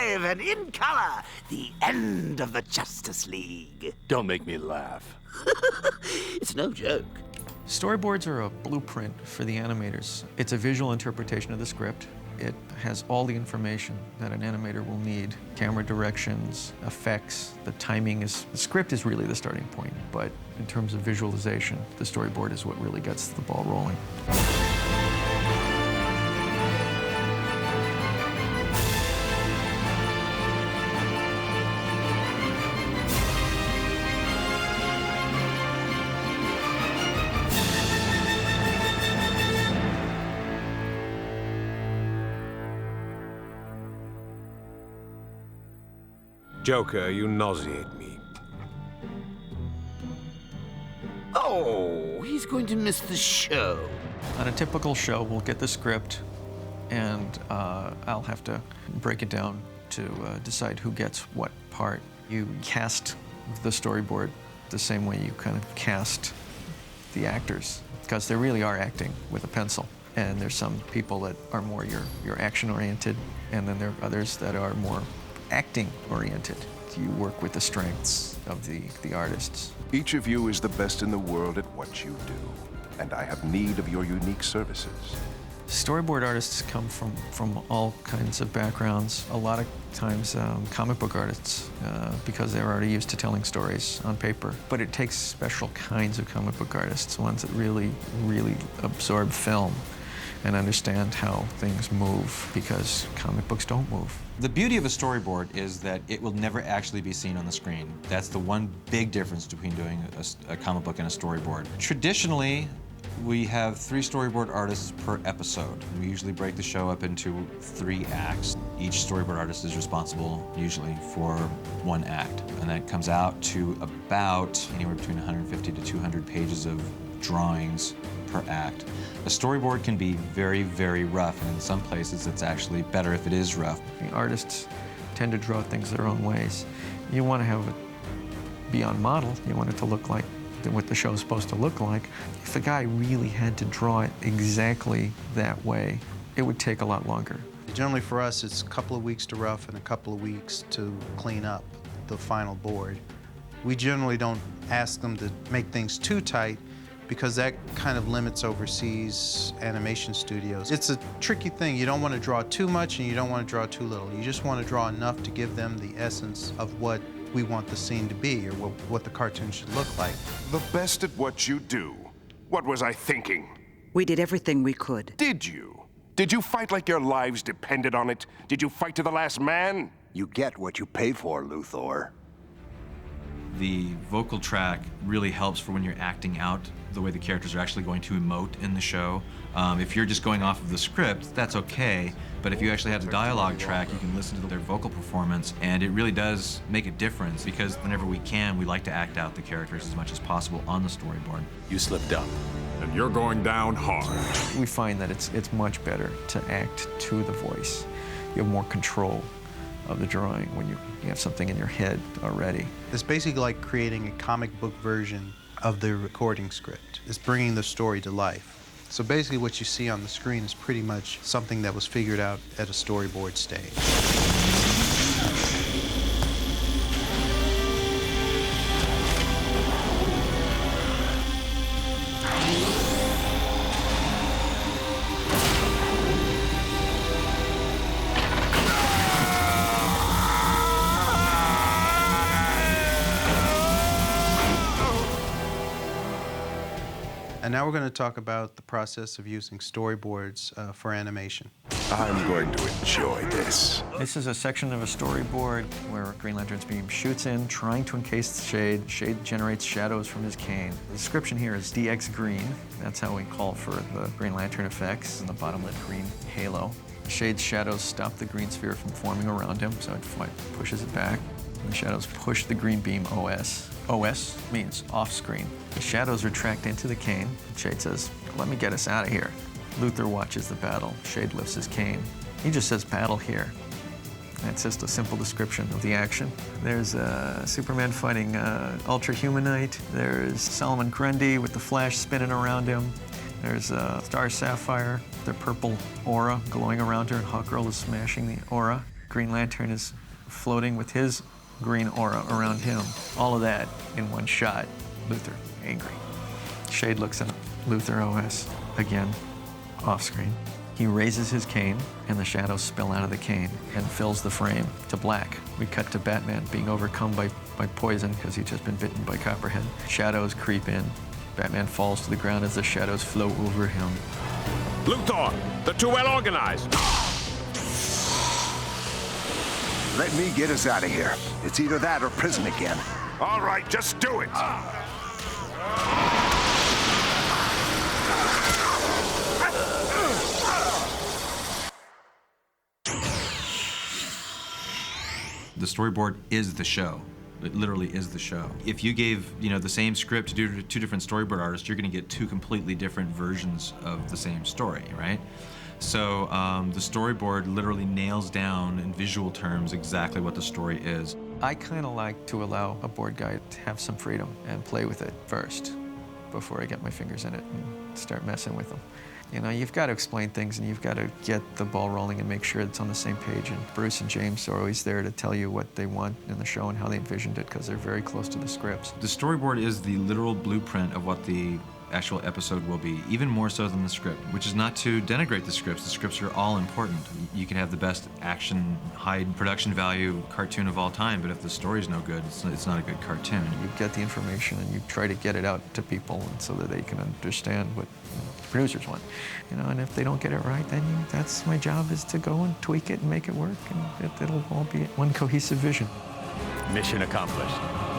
alive and in color, the end of the Justice League. Don't make me laugh. It's no joke. Storyboards are a blueprint for the animators. It's a visual interpretation of the script. It has all the information that an animator will need. Camera directions, effects, the script is really the starting point, but in terms of visualization, the storyboard is what really gets the ball rolling. Joker, you nauseate me. Oh, he's going to miss the show. On a typical show, we'll get the script, and I'll have to break it down to decide who gets what part. You cast the storyboard the same way you kind of cast the actors, because they really are acting with a pencil. And there's some people that are more your action-oriented, and then there are others that are more acting-oriented. You work with the strengths of the artists. Each of you is the best in the world at what you do, and I have need of your unique services. Storyboard artists come from all kinds of backgrounds. A lot of times comic book artists, because they're already used to telling stories on paper. But it takes special kinds of comic book artists, ones that really, really absorb film and understand how things move, because comic books don't move. The beauty of a storyboard is that it will never actually be seen on the screen. That's the one big difference between doing a comic book and a storyboard. Traditionally, we have 3 storyboard artists per episode. We usually break the show up into 3 acts. Each storyboard artist is responsible, usually, for 1 act. And that comes out to about anywhere between 150 to 200 pages of drawings per act. A storyboard can be very, very rough, and in some places it's actually better if it is rough. The artists tend to draw things their own ways. You want to have it be on model. You want it to look like what the show's supposed to look like. If a guy really had to draw it exactly that way, it would take a lot longer. Generally for us, it's a couple of weeks to rough and a couple of weeks to clean up the final board. We generally don't ask them to make things too tight, because that kind of limits overseas animation studios. It's a tricky thing. You don't want to draw too much and you don't want to draw too little. You just want to draw enough to give them the essence of what we want the scene to be, or what the cartoon should look like. The best at what you do. What was I thinking? We did everything we could. Did you? Did you fight like your lives depended on it? Did you fight to the last man? You get what you pay for, Luthor. The vocal track really helps for when you're acting out the way the characters are actually going to emote in the show. If you're just going off of the script, that's okay, but if you actually have the dialogue track, you can listen to their vocal performance, and it really does make a difference, because whenever we can, we like to act out the characters as much as possible on the storyboard. You slipped up. And you're going down hard. We find that it's much better to act to the voice. You have more control of the drawing when you have something in your head already. It's basically like creating a comic book version of the recording script. It's bringing the story to life. So basically what you see on the screen is pretty much something that was figured out at a storyboard stage. And now we're going to talk about the process of using storyboards for animation. I'm going to enjoy this. This is a section of a storyboard where Green Lantern's beam shoots in, trying to encase Shade. Shade generates shadows from his cane. The description here is DX Green. That's how we call for the Green Lantern effects and the bottom-lit green halo. Shade's shadows stop the green sphere from forming around him, so it pushes it back. And the shadows push the green beam OS. OS means off-screen. The shadows retract into the cane. Shade says, "Let me get us out of here." Luthor watches the battle. Shade lifts his cane. He just says, "Battle here." That's just a simple description of the action. There's Superman fighting Ultra Humanite. There's Solomon Grundy with the Flash spinning around him. There's Star Sapphire, the purple aura glowing around her, and Hawkgirl is smashing the aura. Green Lantern is floating with his green aura around him. All of that in one shot. Luthor, angry. Shade looks at Luthor OS again, off screen. He raises his cane, and the shadows spill out of the cane and fills the frame to black. We cut to Batman being overcome by poison because he's just been bitten by Copperhead. Shadows creep in. Batman falls to the ground as the shadows flow over him. Luthor, they're too well organized. Let me get us out of here. It's either that or prison again. All right, just do it. The storyboard is the show. It literally is the show. If you gave, the same script to two different storyboard artists, you're going to get two completely different versions of the same story, right? So the storyboard literally nails down in visual terms exactly what the story is. I kind of like to allow a board guy to have some freedom and play with it first before I get my fingers in it and start messing with them. You've got to explain things and you've got to get the ball rolling and make sure it's on the same page. And Bruce and James are always there to tell you what they want in the show and how they envisioned it because they're very close to the scripts. The storyboard is the literal blueprint of what the actual episode will be, even more so than the script, which is not to denigrate the scripts. The scripts are all important. You can have the best action, high production value cartoon of all time, but if the story's no good, it's not a good cartoon. You get the information and you try to get it out to people and so that they can understand what the producers want. And if they don't get it right, then that's my job, is to go and tweak it and make it work, and it'll all be one cohesive vision. Mission accomplished.